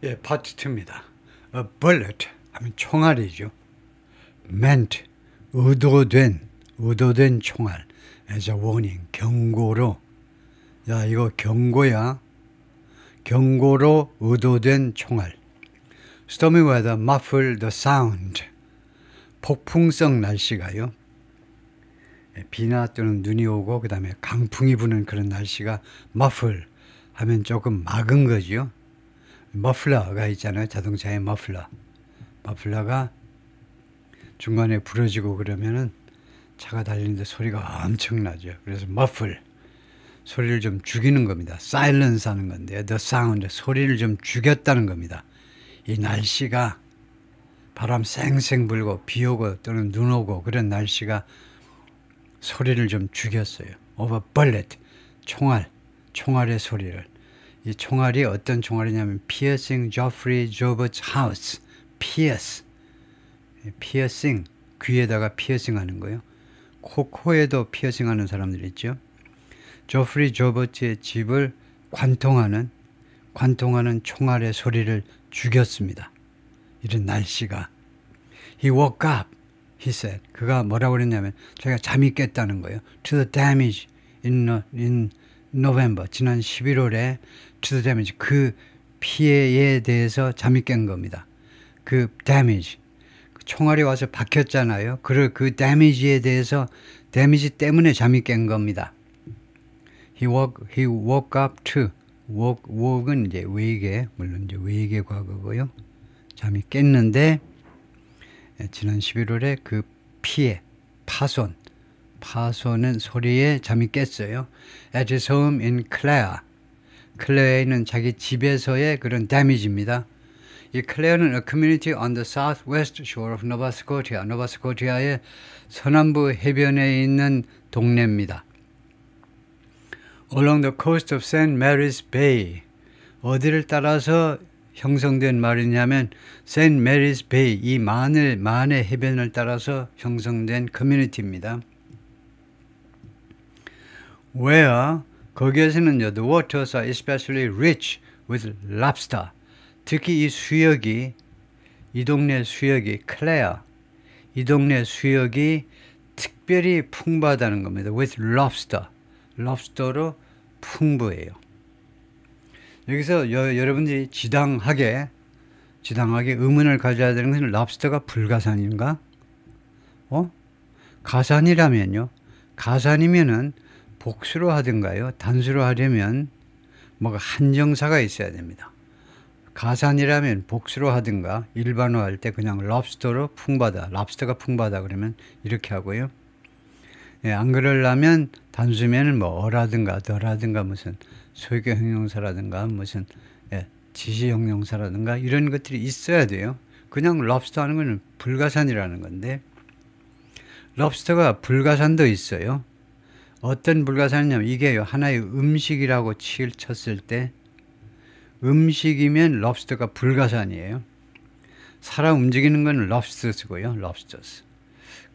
예, 파트 2입니다. A bullet 하면 총알이죠. meant 의도된 총알. as a warning 경고로. 야, 이거 경고야. 경고로 의도된 총알. Stormy weather muffled the sound. 폭풍성 날씨가요. 비나 또는 눈이 오고 그 다음에 강풍이 부는 그런 날씨가 muffle 하면 조금 막은 거죠. 머플러가 있잖아요. 자동차에 머플러가 중간에 부러지고 그러면은 차가 달리는데 소리가 엄청나죠. 그래서 머플 소리를 좀 죽이는 겁니다. 사일런스 하는 건데요. the sound 소리를 좀 죽였다는 겁니다. 이 날씨가 바람 쌩쌩 불고 비 오고 또는 눈 오고 그런 날씨가 소리를 좀 죽였어요. over bullet 총알의 소리를. 이 총알이 어떤 총알이냐면 piercing Geoffrey Jobert's house. piercing 귀에다가 피어싱하는 거예요. 코에도 피어싱하는 사람들 있죠. 조프리 조버트의 집을 관통하는 총알의 소리를 죽였습니다. 이런 날씨가. He woke up, he said. 그가 뭐라고 그랬냐면 자기가 잠이 깼다는 거예요. To the damage in November. 지난 11월에 to the damage. 그 피해에 대해서 잠이 깬 겁니다. 그 damage. 총알이 와서 박혔잖아요. 그 damage에 대해서 데미지 때문에 잠이 깬 겁니다. He woke up to woke은 이제 wake 물론 이제 wake의 과거고요. 잠이 깼는데 지난 11월에 그 피해 파손은 소리에 잠이 깼어요. At his home in Clare. 클레어에 있는 자기 집에서의 그런 damage입니다. 이 클레어는 a community on the southwest shore of Nova Scotia. 노바스코티아의 서남부 해변에 있는 동네입니다. Along the coast of St. Mary's Bay. 어디를 따라서 형성된 말이냐면 St. Mary's Bay, 이 만의 해변을 따라서 형성된 커뮤니티입니다. Where 거기에서는요, the waters are especially rich with lobster. 특히 이 동네 수역이 클레어, 이 동네 수역이 특별히 풍부하다는 겁니다. with lobster로 풍부해요. 여기서 여러분들이 지당하게 의문을 가져야 되는 것은 랍스터가 불가산인가? 가산이라면요. 가산이면은 복수로 하든가요. 단수로 하려면 뭐가 한정사가 있어야 됩니다. 가산이라면 복수로 하든가 일반어할 때 그냥 랍스터로 풍부하다. 랍스터가 풍부하다 그러면 이렇게 하고요. 예, 안 그러려면 단수면은 뭐 어라든가 더라든가 무슨 소유격 형용사라든가 무슨 지시 형용사라든가 이런 것들이 있어야 돼요. 그냥 랍스터 하는 거는 불가산이라는 건데 랍스터가 불가산도 있어요. 어떤 불가산이냐면 이게요. 하나의 음식이라고 쳤을 때 음식이면 랍스터가 불가산이에요. 사람 움직이는 건 랍스터스고요. 랍스터스.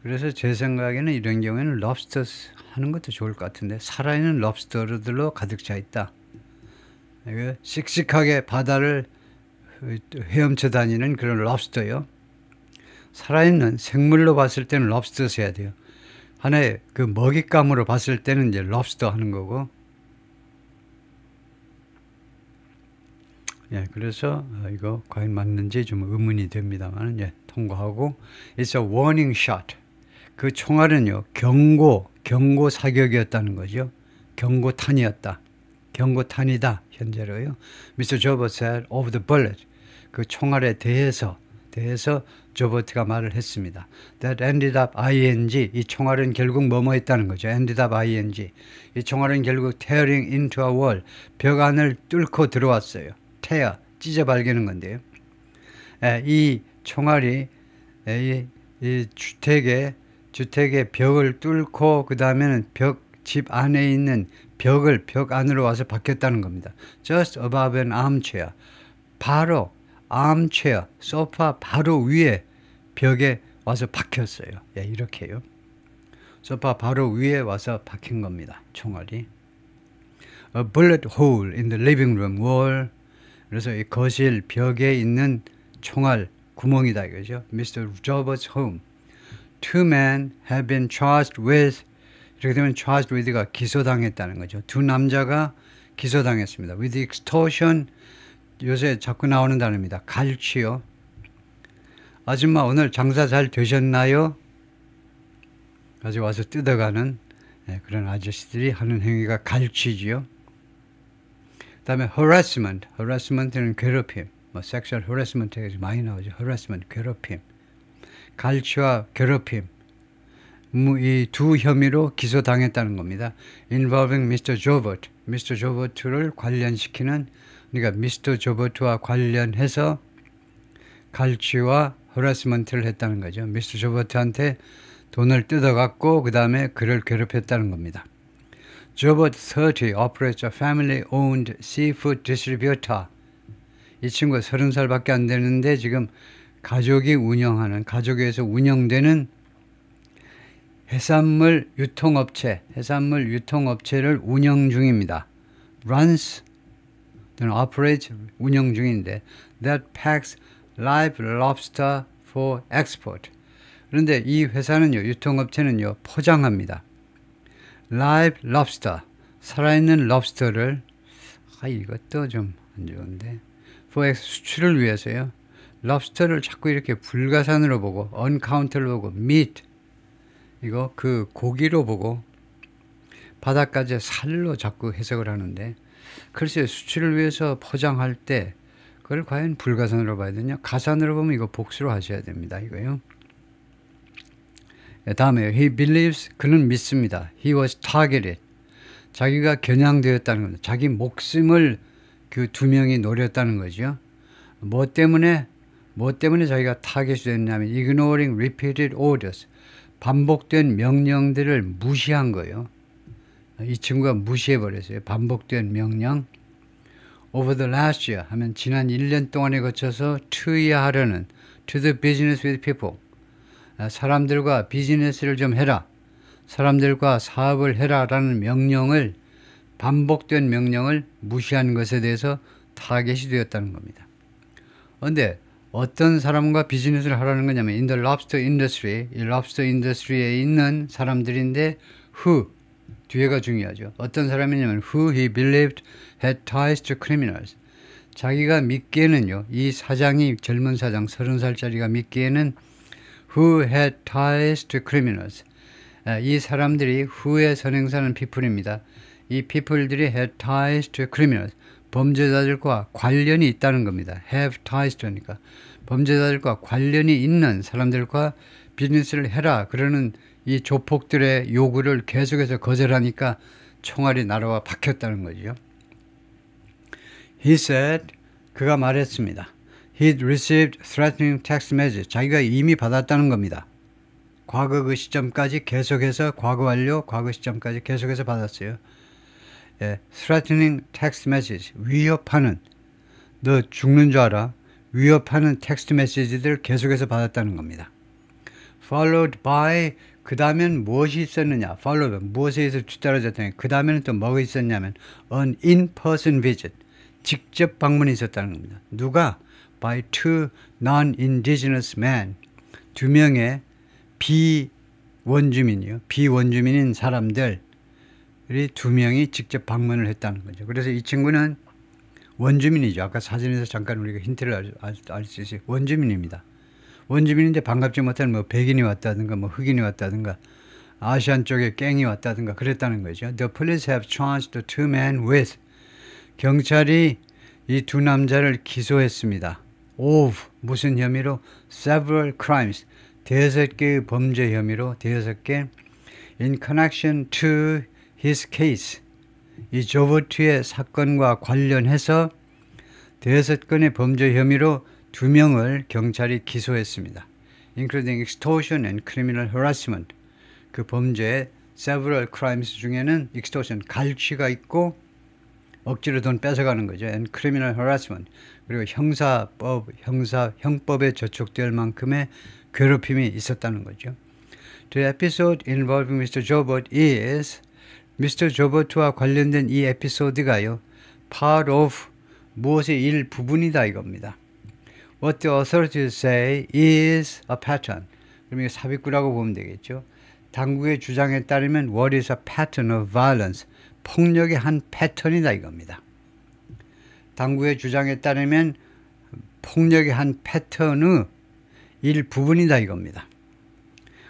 그래서 제 생각에는 이런 경우에는 랍스터스 하는 것도 좋을 것 같은데 살아있는 랍스터들로 가득 차 있다. 씩씩하게 바다를 헤엄쳐 다니는 그런 랍스터요. 살아있는 생물로 봤을 때는 랍스터 해야 돼요. 하나의 그 먹잇감으로 봤을 때는 이제 랍스터 하는 거고. 예, 그래서 이거 과연 맞는지 좀 의문이 됩니다만 통과하고 It's a warning shot. 그 총알은요 경고 사격이었다는 거죠. 경고탄이었다. 경고탄이다 현재로요. Mr. Jobert said of the bullet. 그 총알에 대해서 조버트가 말을 했습니다. That ended up ing. 이 총알은 결국 뭐뭐 했다는 거죠. ended up ing. 이 총알은 결국 tearing into a wall. 벽 안을 뚫고 들어왔어요. tear, 찢어 발기는 건데요. 이 총알이 이 주택의 벽을 뚫고 그 다음에는 집 안에 있는 벽 안으로 와서 박혔다는 겁니다. Just above an armchair. 바로 armchair, 소파 바로 위에 벽에 와서 박혔어요. 예, 이렇게요. 소파 바로 위에 와서 박힌 겁니다. 총알이. A bullet hole in the living room wall. 그래서 이 거실 벽에 있는 총알 구멍이다 이거죠. Mr. Jobert's home. Two men have been charged with, 이렇게 되면 charged with가 기소당했다는 거죠. 두 남자가 기소당했습니다. With extortion, 요새 자꾸 나오는 단어입니다. 갈취요. 아줌마 오늘 장사 잘 되셨나요? 아주 와서 뜯어가는 그런 아저씨들이 하는 행위가 갈취지요. 그 다음에 harassment, harassment는 괴롭힘, 뭐 sexual harassment가 많이 나오죠. harassment, 괴롭힘. 갈취와 괴롭힘, 이 두 혐의로 기소당했다는 겁니다. involving Mr. Jobert, Mr. Jobert를 관련시키는, 그러니까 Mr. Jobert와 관련해서 갈취와 harassment를 했다는 거죠. Mr. Jobert한테 돈을 뜯어갖고 그 다음에 그를 괴롭혔다는 겁니다. Jobert 30 operates a family-owned seafood distributor. 이 친구가 30살밖에 안 되는데 지금 가족이 운영하는, 가족에서 운영되는 해산물 유통업체를 운영 중입니다. runs 또는 operates 운영 중인데 that packs live lobster for export. 그런데 이 회사는요, 유통업체는요, 포장합니다. live lobster, 살아있는 럽스터를, 이것도 좀 안 좋은데, for 수출을 위해서요. 럽스터를 자꾸 이렇게 불가산으로 보고, uncounter로 보고, meat, 이거 그 고기로 보고, 바닷가재 살로 자꾸 해석을 하는데, 글쎄요, 수출을 위해서 포장할 때, 그걸 과연 불가산으로 봐야 되냐? 가산으로 보면 이거 복수로 하셔야 됩니다. 이거요. 다음에 he believes, 그는 믿습니다. He was targeted. 자기가 겨냥되었다는 겁니다. 자기 목숨을 그 두 명이 노렸다는 거죠. 뭐 때문에 자기가 타겟이 됐냐면 ignoring repeated orders. 반복된 명령들을 무시한 거예요. 이 친구가 무시해버렸어요. 반복된 명령. Over the last year 하면 지난 1년 동안에 거쳐서 투여하려는 to the business with people. 사람들과 비즈니스를 좀 해라. 사람들과 사업을 해라 라는 명령을, 반복된 명령을 무시한 것에 대해서 타겟이 되었다는 겁니다. 그런데 어떤 사람과 비즈니스를 하라는 거냐면 in the lobster industry, 이 lobster industry에 있는 사람들인데 who, 뒤에가 중요하죠. 어떤 사람이냐면 who he believed had ties to criminals. 자기가 믿기에는요, 이 사장이, 젊은 사장 30살짜리가 믿기에는 who had ties to criminals. 이 사람들이 who의 선행사는 people입니다. 이 people들이 had ties to criminals. 범죄자들과 관련이 있다는 겁니다. have ties to니까. 범죄자들과 관련이 있는 사람들과 비즈니스를 해라. 그러는 이 조폭들의 요구를 계속해서 거절하니까 총알이 날아와 박혔다는 거죠. He said, 그가 말했습니다. He'd received threatening text message. 자기가 이미 받았다는 겁니다. 과거 그 시점까지 계속해서, 과거 완료, 과거 시점까지 계속해서 받았어요. threatening text message, 위협하는, 너 죽는 줄 알아? 위협하는 텍스트 메시지들을 계속해서 받았다는 겁니다. Followed by, 그 다음엔 무엇이 있었느냐? Followed, 무엇에 의해서 뒤따라졌더니 그 다음에는 또 뭐가 있었냐면 an in-person visit, 직접 방문이 있었다는 겁니다. 누가? By two non-indigenous men, 두 명의 비원주민이요. 비원주민인 사람들이 두 명이 직접 방문을 했다는 거죠. 그래서 이 친구는 원주민이죠. 아까 사진에서 잠깐 우리가 힌트를 알 수 있어요. 원주민입니다. 원주민인데 반갑지 못한 뭐 백인이 왔다든가 뭐 흑인이 왔다든가 아시안 쪽에 갱이 왔다든가 그랬다는 거죠. The police have charged the two men with, 경찰이 이 두 남자를 기소했습니다. of, 무슨 혐의로? several crimes, 대여섯 개의 범죄 혐의로, 대여섯 개, in connection to his case, 이 조버트의 사건과 관련해서 대여섯 건의 범죄 혐의로 두 명을 경찰이 기소했습니다. including extortion and criminal harassment. 그 범죄의 several crimes 중에는 extortion, 갈취가 있고 억지로 돈 뺏어가는 거죠. and criminal harassment. 그리고 형법에 저촉될 만큼의 괴롭힘이 있었다는 거죠. The episode involving Mr. Jobert is, Mr. Jobert와 관련된 이 에피소드가요, part of 무엇의 일부분이다 이겁니다. What the authorities say is a pattern. 그럼 이게 삽입구라고 보면 되겠죠. 당국의 주장에 따르면 what is a pattern of violence? 폭력의 한 패턴이다 이겁니다. 당국의 주장에 따르면 폭력의 한 패턴의 일부분이다 이겁니다.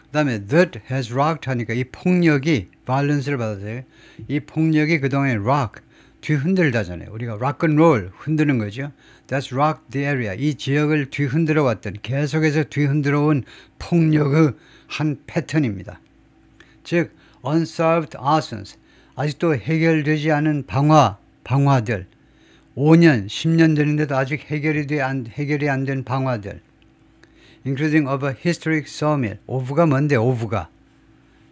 그 다음에 that has rocked 하니까 이 폭력이 violence를 받아서요. 이 폭력이 그동안에 rock, 뒤흔들다잖아요. 우리가 rock and roll 흔드는 거죠. That's rocked the area. 이 지역을 뒤흔들어 왔던, 계속해서 뒤흔들어 온 폭력의 한 패턴입니다. 즉 unsolved arsons, 아직도 해결되지 않은 방화들, 5년, 10년 전인데도 아직 해결이 안 된 방화들, including of a historic sawmill. 오브가 뭔데 오브가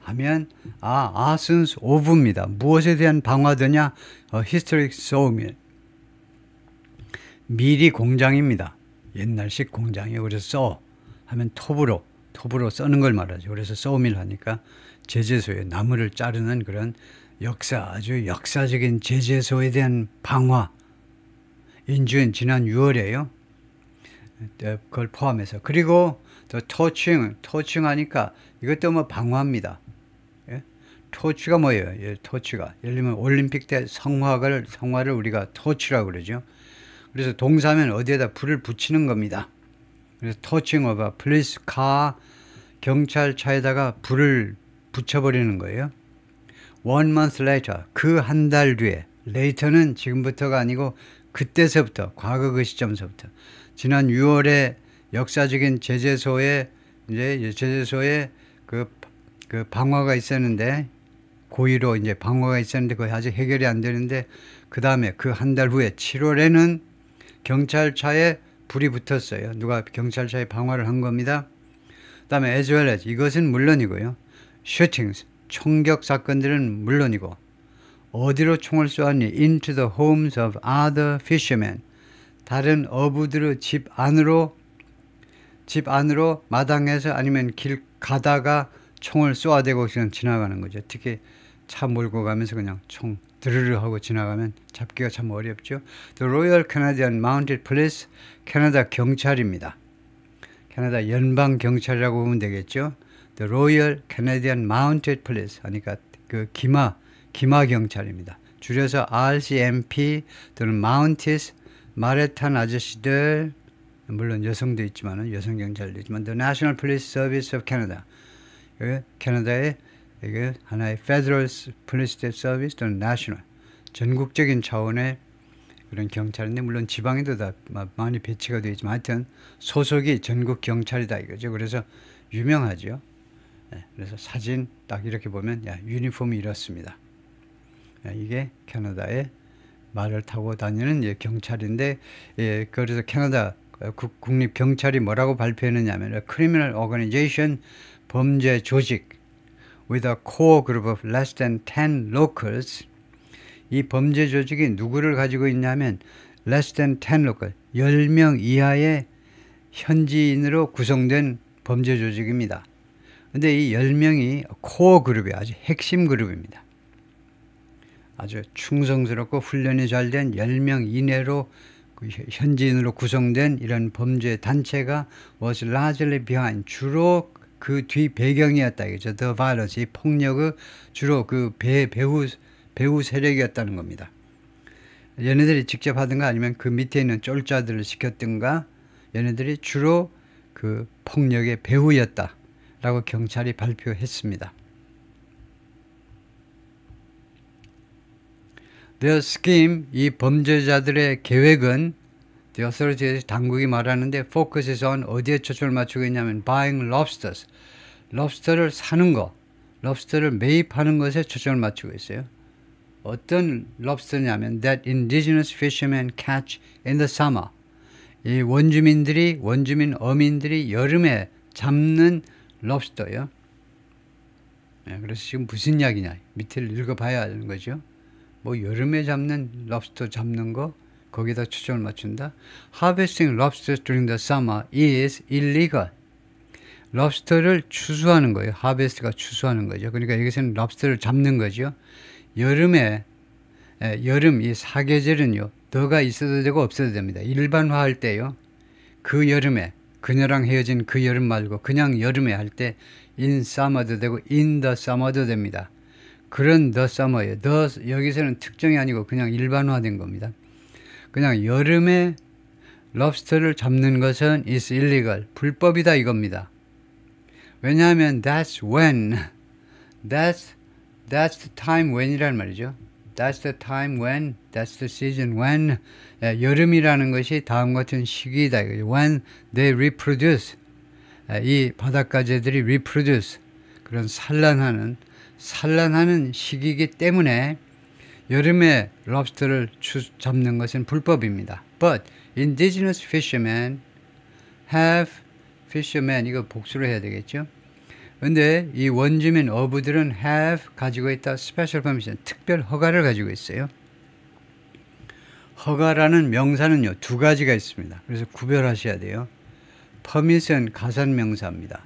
하면 arsons 오브입니다. 무엇에 대한 방화더냐? historic sawmill. 밀이 공장입니다. 옛날식 공장이에요. 그래서 써 하면 톱으로 써는 걸 말하죠. 그래서 sawmill 하니까 제재소에 나무를 자르는 그런 아주 역사적인 제재소에 대한 방화. 지난 6월에요. 그걸 포함해서. 그리고 또 토칭 하니까 이것도 뭐 방화입니다. 예? 토치가 뭐예요? 예, 토치가. 예를 들면 올림픽 때 성화를 우리가 토치라고 그러죠. 그래서 동사면 어디에다 불을 붙이는 겁니다. 그래서 토칭 오버 police car, 경찰차에다가 불을 붙여버리는 거예요. 1 month later, 그 한 달 뒤에. later는 지금부터가 아니고 그때서부터, 과거 그 시점서부터. 지난 6월에 역사적인 제재소에 그 방화가 있었는데, 고의로 이제 방화가 있었는데 그게 아직 해결이 안 되는데, 그 다음에 그 한 달 후에 7월에는 경찰차에 불이 붙었어요. 누가 경찰차에 방화를 한 겁니다. 그 다음에 as well as, 이것은 물론이고요. shootings, 총격 사건들은 물론이고, 어디로 총을 쏘았니? into the homes of other fishermen. 다른 어부들의 집 안으로 마당에서 아니면 길 가다가 총을 쏘아대고 그냥 지나가는 거죠. 특히 차 몰고 가면서 그냥 총 드르르 하고 지나가면 잡기가 참 어렵죠. The Royal Canadian Mounted Police, 캐나다 경찰입니다. 캐나다 연방 경찰이라고 보면 되겠죠. The Royal Canadian Mounted Police 하니까 그 기마 경찰입니다. 줄여서 RCMP 또는 Mounties, 말에 탄 아저씨들, 물론 여성도 있지만 여성 경찰도 있지만 The National Police Service of Canada, 캐나다의 이게 하나의 Federal Police Service 또는 National, 전국적인 차원의 그런 경찰인데, 물론 지방에도 다 많이 배치가 되어 있지만 하여튼 소속이 전국 경찰이다 이거죠. 그래서 유명하죠. 그래서 사진 딱 이렇게 보면 유니폼이 이렇습니다. 이게 캐나다의 말을 타고 다니는 경찰인데, 그래서 캐나다 국립 경찰이 뭐라고 발표했느냐면 Criminal Organization, 범죄 조직 with a core group of less than 10 locals. 이 범죄 조직이 누구를 가지고 있냐면 less than 10 local, 10명 이하의 현지인으로 구성된 범죄 조직입니다. 근데 이 10명이 코어 그룹이 아주 핵심 그룹입니다. 아주 충성스럽고 훈련이 잘 된 10명 이내로 현지인으로 구성된 이런 범죄 단체가 was largely behind, 주로 그 뒤 배경이었다 이거죠. The violence, 이 폭력의 주로 그 배후 세력이었다는 겁니다. 얘네들이 직접 하든가 아니면 그 밑에 있는 쫄자들을 시켰든가, 얘네들이 주로 그 폭력의 배후였다 라고 경찰이 발표했습니다. Their scheme, 이 범죄자들의 계획은 The authorities, 당국이 말하는데 focuses on, 어디에 초점을 맞추고 있냐면 buying lobsters, 럽스터를 사는 거, 럽스터를 매입하는 것에 초점을 맞추고 있어요. 어떤 럽스터냐면 that indigenous fishermen catch in the summer, 이 원주민 어민들이 여름에 잡는 럽스터요. 그래서 지금 무슨 이야기냐, 밑을 읽어봐야 하는 거죠. 뭐 여름에 잡는 럽스터 잡는 거, 거기다 초점을 맞춘다. Harvesting lobsters during the summer is illegal. 럽스터를 추수하는 거예요. harvest가 추수하는 거죠. 그러니까 여기서는 럽스터를 잡는 거죠. 여름 이 사계절은요, 더가 있어도 되고 없어도 됩니다. 일반화할 때요. 그 여름에 그녀랑 헤어진 그 여름 말고 그냥 여름에 할 때 in summer도 되고 in the summer도 됩니다. 그런 the summer예요. the 여기서는 특정이 아니고 그냥 일반화된 겁니다. 그냥 여름에 럽스터를 잡는 것은 is illegal. 불법이다 이겁니다. 왜냐하면 that's when that's the time when이란 말이죠. That's the time when, that's the season when. 여름이라는 것이 다음 같은 시기이다. When they reproduce. 이 바닷가재들이 reproduce. 그런 산란하는 시기이기 때문에 여름에 럽스터를 잡는 것은 불법입니다. But indigenous fishermen have, fishermen, 이거 복수로 해야 되겠죠? 근데 이 원주민 어부들은 have 가지고 있다 special permission, 특별 허가를 가지고 있어요. 허가라는 명사는요, 두 가지가 있습니다. 그래서 구별하셔야 돼요. permit은 가산명사입니다.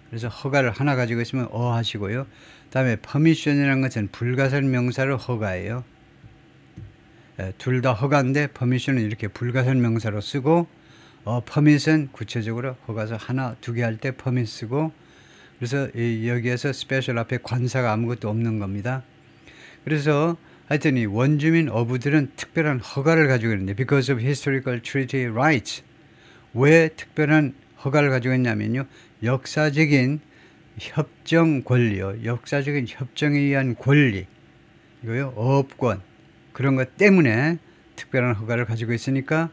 그래서 허가를 하나 가지고 있으면 하시고요. 다음에 permission이라는 것은 불가산명사로 허가예요. 둘 다 허가인데 permission은 이렇게 불가산명사로 쓰고 permit은 구체적으로 허가서 하나, 두 개 할 때 permit 쓰고 그래서 여기에서 스페셜 앞에 관사가 아무것도 없는 겁니다. 그래서 하여튼 이 원주민 어부들은 특별한 허가를 가지고 있는데 because of historical treaty rights. 왜 특별한 허가를 가지고 있냐면요. 역사적인 협정 권리요. 역사적인 협정에 의한 권리. 이거요. 어업권. 그런 것 때문에 특별한 허가를 가지고 있으니까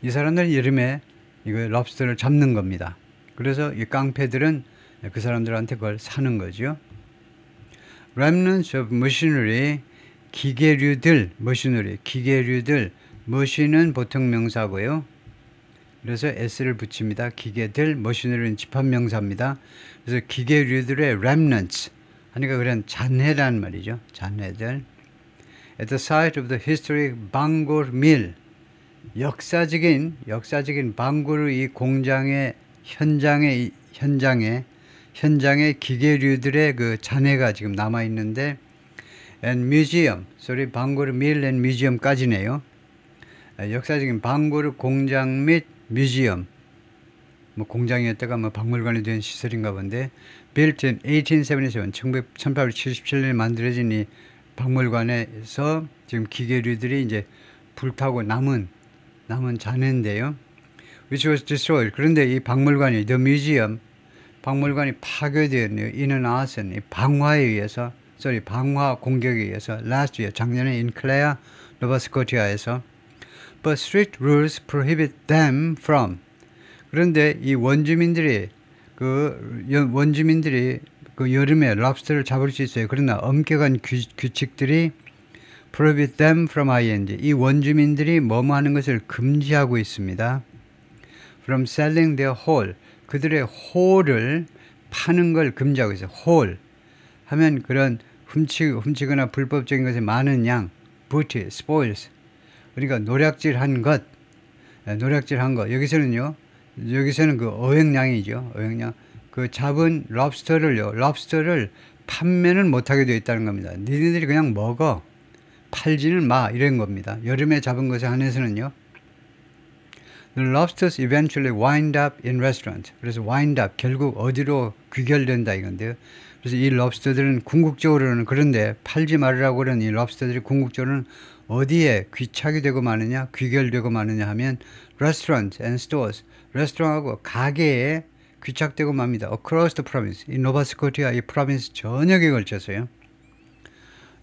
이 사람들은 여름에 이거 럽스터를 잡는 겁니다. 그래서 이 깡패들은 그 사람들한테 그걸 사는 거죠. Remnants of machinery, 기계류들, machinery, 기계류들, machine은 보통 명사고요. 그래서 s를 붙입니다. 기계들, machinery는 집합명사입니다. 그래서 기계류들의 remnants, 하니까 그런 잔해란 말이죠. 잔해들. At the site of the historic Bangor Mill, 역사적인 방고르 이 공장의 현장에 기계류들의 그 잔해가 지금 남아 있는데, and museum, 방고르 밀 and museum까지네요. 역사적인 방고르 공장 및 뮤지엄, 뭐 공장이었다가 뭐 박물관이 된 시설인가 본데, built in 1877, 1877년에 만들어진 이 박물관에서 지금 기계류들이 이제 불타고 남은 잔해인데요. which was destroyed. 그런데 이 박물관이, the museum, 박물관이 파괴되었네요. 이는 아슨, 방화에 의해서, 방화 공격에 의해서, last year, 작년에 in Clare, 노바스코티아에서. But strict rules prohibit them from. 그런데 이 원주민들이 그 여름에 랍스터를 잡을 수 있어요. 그러나 엄격한 규칙들이 prohibit them from ing. 이 원주민들이 뭐뭐 하는 것을 금지하고 있습니다. From selling their whole. 그들의 whole을 파는 걸 금지하고 있어요. whole 하면 그런 훔치거나 불법적인 것에 많은 양, booty, spoils. 그러니까 노략질한 것. 여기서는 그 어획량이죠. 어획량. 그 잡은 럽스터를 판매는 못하게 되어 있다는 겁니다. 니네들이 그냥 먹어. 팔지는 마. 이런 겁니다. 여름에 잡은 것에 한해서는요. The lobsters eventually wind up in restaurants. 그래서 wind up, 결국 어디로 귀결된다 이건데요. 그래서 이 럽스터들은 궁극적으로는, 그런데 팔지 말으라고 그런 이 럽스터들이 궁극적으로는 어디에 귀착이 되고 마느냐, 귀결되고 마느냐 하면 restaurants and stores, 레스토랑하고 가게에 귀착되고 맙니다. Across the province, 이 노바스코티아 이 프로빈스 전역에 걸쳐서요.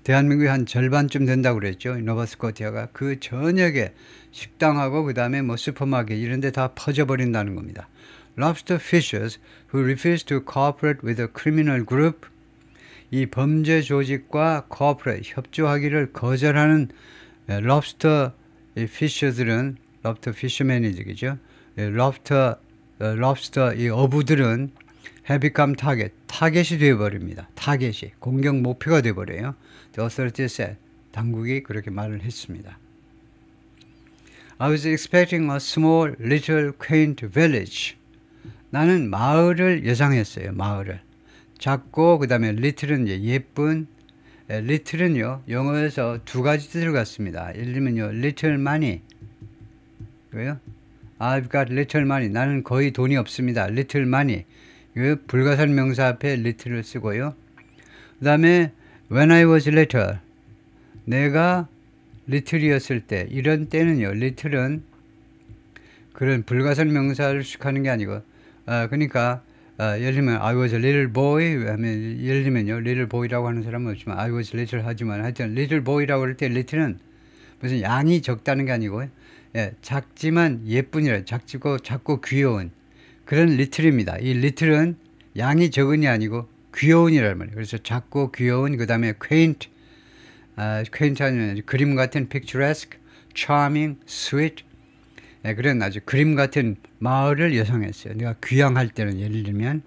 대한민국의 한 절반쯤 된다고 그랬죠. 노바스코티아가 그 전역에 식당하고 그 다음에 뭐 슈퍼마켓 이런 데 다 퍼져버린다는 겁니다. Lobster fishers who refuse to cooperate with a criminal group, 이 범죄 조직과 cooperate, 협조하기를 거절하는 럽스터 피셔들은, 럽스터 피셔맨이죠. 럽스터 이 어부들은 have become 타겟이 되어버립니다. 타겟이 공격 목표가 되어버려요. The authorities said, 당국이 그렇게 말을 했습니다. I was expecting a small, little, quaint village. 나는 마을을 예상했어요. 마을을. 작고 그 다음에 little은 이제 예쁜, little은요, 영어에서 두 가지 뜻을 갖습니다. 예를 들면요, little money. 이거요. I've got little money. 나는 거의 돈이 없습니다. little money. 이거 불가산 명사 앞에 little을 쓰고요. 그 다음에 when I was little. 내가 little이었을 때. 이런 때는요, little은 그런 불가산 명사를 수식하는 게 아니고, 그러니까, 예를 들면, I was a little boy 하면, 예를 들면요, little boy라고 하는 사람은 없지만, I was little 하지만, 하여튼, little boy라고 할 때, little는 무슨 양이 적다는 게 아니고, 예, 작지만 예쁜이라, 작고 귀여운 그런 little입니다. 이 little은 양이 적은이 아니고, 귀여운이란 말이에요. 그래서 작고 귀여운, 그 다음에 quaint, quaint 하면 그림 같은 picturesque, charming, sweet, 네, 그런 아주 그림 같은 마을을 예상했어요. 내가 귀향할 때는 예를 들면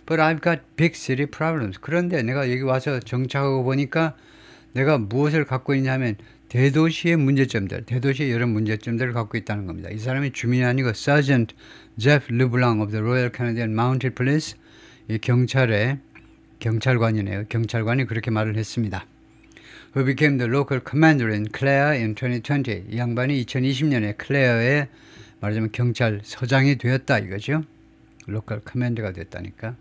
But I've got big city problems. 그런데 내가 여기 와서 정착하고 보니까 내가 무엇을 갖고 있냐면 대도시의 문제점들, 대도시의 여러 문제점들을 갖고 있다는 겁니다. 이 사람이 주민이 아니고 Sergeant Jeff LeBlanc of the Royal Canadian Mounted Police, 이 경찰관이네요. 경찰관이 그렇게 말을 했습니다. Who became the local commander in Clare in 2020. 이 양반이 2020년에 클레어의 말하자면 경찰서장이 되었다 이거죠. 로컬 커맨더가 됐다니까.